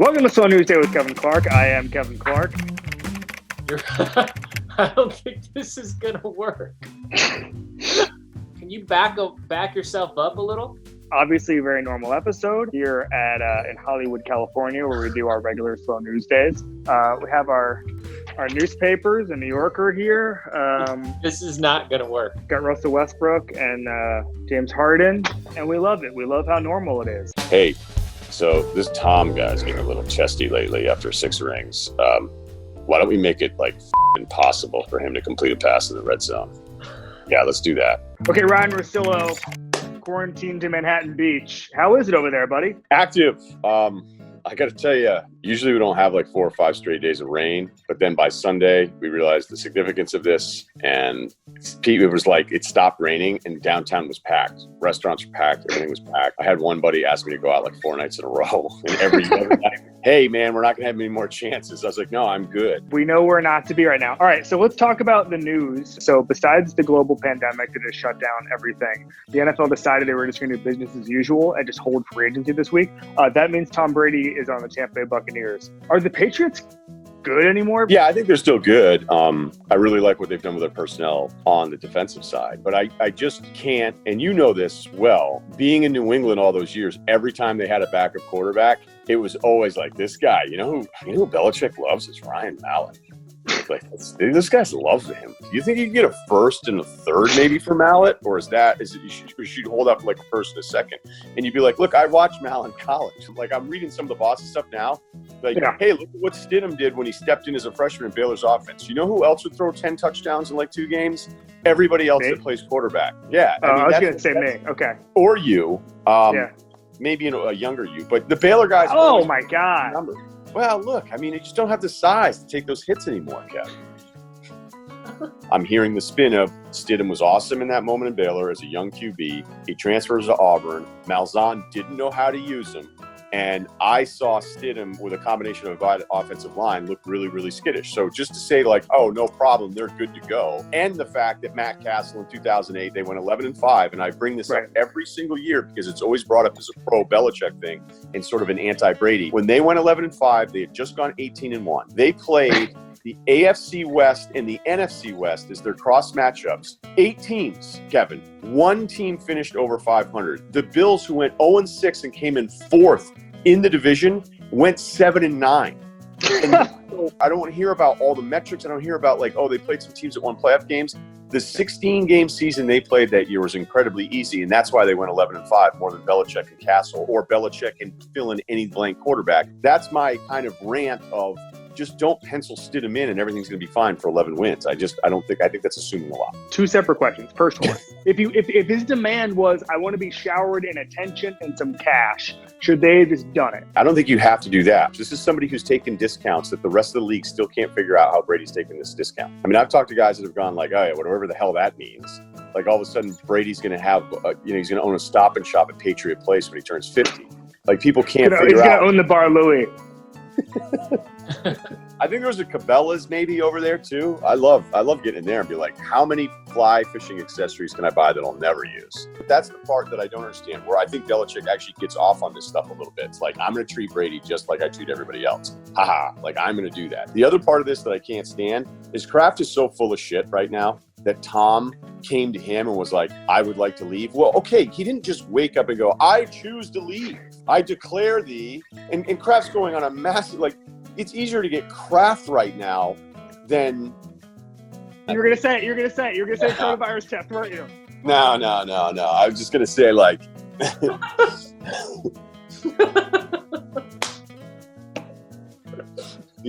Welcome to Slow News Day with Kevin Clark. I am Kevin Clark. I don't think this is going to work. Can you back yourself up a little? Obviously, a very normal episode here at in Hollywood, California, where we do our regular Slow News Days. We have our newspapers, a New Yorker here. This is not going to work. Got Russell Westbrook and James Harden, and we love it. We love how normal it is. Hey, so this Tom guy's getting a little chesty lately after 6 rings. Why don't we make it like impossible for him to complete a pass in the red zone? Yeah, let's do that. Okay, Ryen Russillo, quarantined to Manhattan Beach. How is it over there, buddy? Active. I got to tell you, usually we don't have like 4 or 5 straight days of rain, but then by Sunday we realized the significance of this, and it was like it stopped raining and downtown was packed. Restaurants were packed, everything was packed. I had one buddy ask me to go out like 4 nights in a row, and every night, hey man, we're not gonna have any more chances. I was like, no, I'm good. We know where not to be right now. All right, so let's talk about the news. So besides the global pandemic that has shut down everything, the NFL decided they were just gonna do business as usual and just hold free agency this week. That means Tom Brady is on the Tampa Bay Buccaneers. Are the Patriots good anymore? Yeah, I think they're still good. I really like what they've done with their personnel on the defensive side, but I just can't, and you know this well, being in New England all those years, every time they had a backup quarterback, it was always like, this guy, you know who Belichick loves is Ryan Mallett. Like, this guy loves him. Do you think you can get a first and a third maybe for Mallett? Or you should hold up like a first and a second? And you'd be like, look, I watched Mallett in college. Like, I'm reading some of the Boston stuff now. Like, Hey, look at what Stidham did when he stepped in as a freshman in Baylor's offense. You know who else would throw 10 touchdowns in like 2 games? Everybody else that plays quarterback. Yeah. I was going to say me. Okay. Or you. Maybe a younger you. But the Baylor guys. Oh, my God. Well, look, I mean, you just don't have the size to take those hits anymore, Kevin. I'm hearing the spin of Stidham was awesome in that moment in Baylor as a young QB. He transfers to Auburn. Malzahn didn't know how to use him. And I saw Stidham with a combination of offensive line look really, really skittish. So just to say like, oh, no problem, they're good to go. And the fact that Matt Castle in 2008, they went 11-5. And I bring this up every single year because it's always brought up as a pro-Belichick thing and sort of an anti-Brady. When they went 11-5, they had just gone 18-1. They played the AFC West and the NFC West as their cross matchups. 8 teams, Kevin. 1 team finished over 500. The Bills, who went 0-6 and came in 4th in the division, went 7-9. And I don't want to hear about all the metrics. I don't hear about like, oh, they played some teams that won playoff games. The 16-game season they played that year was incredibly easy, and that's why they went 11-5 more than Belichick and Castle or Belichick and fill in any blank quarterback. That's my kind of rant of just don't pencil Stidham in and everything's going to be fine for 11 wins. I think that's assuming a lot. 2 separate questions. First one, if his demand was, I want to be showered in attention and some cash, should they have just done it? I don't think you have to do that. This is somebody who's taken discounts that the rest of the league still can't figure out how Brady's taking this discount. I mean, I've talked to guys that have gone like, oh yeah, whatever the hell that means. Like all of a sudden Brady's going to have, he's going to own a Stop and Shop at Patriot Place when he turns 50. Like people can't figure out. He's going to own the Bar Louie. I think there was a Cabela's maybe over there too. I love getting in there and be like, how many fly fishing accessories can I buy that I'll never use? But that's the part that I don't understand, where I think Belichick actually gets off on this stuff a little bit. It's like, I'm going to treat Brady just like I treat everybody else. Haha, like I'm going to do that. The other part of this that I can't stand is Kraft is so full of shit right now that Tom came to him and was like, I would like to leave. Well, okay, he didn't just wake up and go, I choose to leave. I declare thee. And Kraft's going on a massive, like, it's easier to get Kraft right now than... You're going to say coronavirus test, weren't you? No. I was just going to say, like...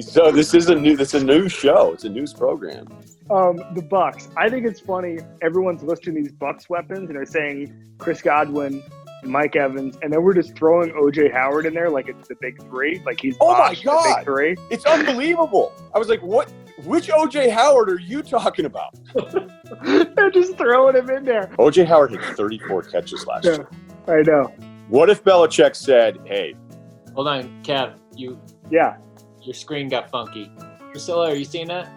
So this is a new show. It's a news program. The Bucks. I think it's funny. Everyone's listing these Bucks weapons, and they're saying Chris Godwin, Mike Evans, and then we're just throwing OJ Howard in there like it's the big 3. Like he's my God, the big 3. It's unbelievable. I was like, what? Which OJ Howard are you talking about? They're just throwing him in there. OJ Howard had 34 catches last year. I know. What if Belichick said, hey. Hold on, Kev. Your screen got funky. Priscilla, are you seeing that?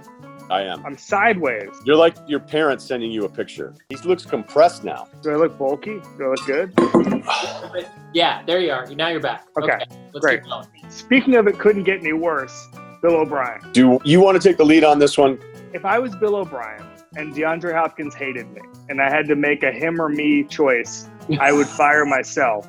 I am. I'm sideways. You're like your parents sending you a picture. He looks compressed now. Do I look bulky? Do I look good? Yeah, there you are. Now you're back. Okay, let's great. keep going. Speaking of it couldn't get any worse, Bill O'Brien. Do you want to take the lead on this one? If I was Bill O'Brien and DeAndre Hopkins hated me and I had to make a him or me choice, I would fire myself.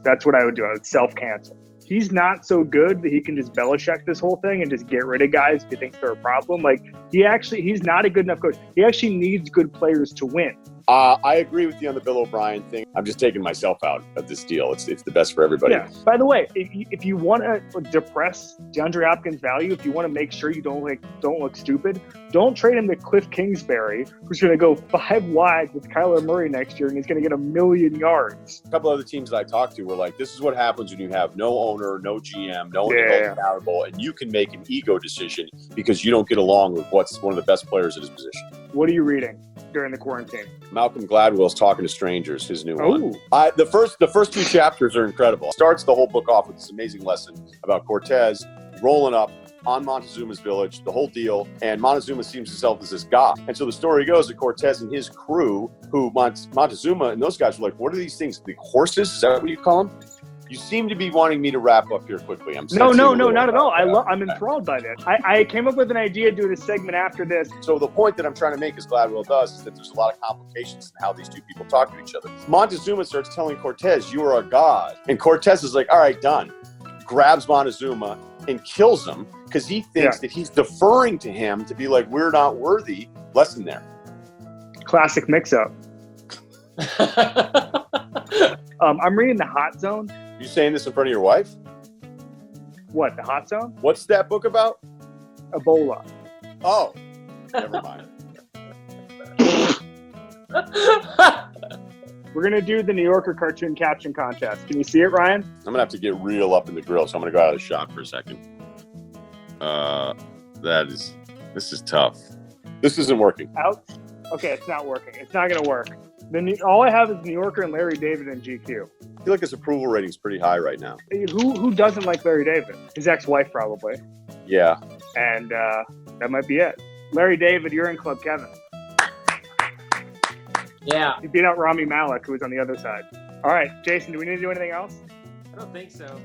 That's what I would do. I would self-cancel. He's not so good that he can just Belichick this whole thing and just get rid of guys if he thinks they're a problem. Like, he's not a good enough coach. He actually needs good players to win. I agree with you on the Bill O'Brien thing. I'm just taking myself out of this deal. It's the best for everybody. Yeah. By the way, if you want to depress DeAndre Hopkins' value, if you want to make sure you don't look stupid, don't trade him to Cliff Kingsbury, who's going to go 5 wide with Kyler Murray next year, and he's going to get 1,000,000 yards. A couple other teams that I talked to were like, this is what happens when you have no owner, no GM, no one held accountable, and you can make an ego decision because you don't get along with what's one of the best players at his position. What are you reading during the quarantine? Malcolm Gladwell's Talking to Strangers, his new one. Oh. The first 2 chapters are incredible. It starts the whole book off with this amazing lesson about Cortez rolling up on Montezuma's village, the whole deal, and Montezuma sees himself as this god. And so the story goes that Cortez and his crew, who Montezuma and those guys were like, what are these things? The horses? Is that what you call them? You seem to be wanting me to wrap up here quickly. No, not at all. I'm enthralled by this. I came up with an idea to do this segment after this. So the point that I'm trying to make, as Gladwell does, is that there's a lot of complications in how these two people talk to each other. Montezuma starts telling Cortez, you are a god. And Cortez is like, all right, done. Grabs Montezuma and kills him because he thinks that he's deferring to him to be like, we're not worthy. Lesson there. Classic mix-up. I'm reading The Hot Zone. You saying this in front of your wife? What, The Hot Zone? What's that book about? Ebola. Oh, never mind. We're going to do the New Yorker cartoon caption contest. Can you see it, Ryan? I'm going to have to get real up in the grill, so I'm going to go out of the shot for a second. This is tough. This isn't working. Out? Okay, it's not working. It's not going to work. All I have is New Yorker and Larry David and GQ. I feel like his approval rating's pretty high right now. Who doesn't like Larry David? His ex-wife, probably. Yeah. And that might be it. Larry David, you're in Klub Kevin. Yeah. You beat out Rami Malek, who was on the other side. All right, Jason, do we need to do anything else? I don't think so.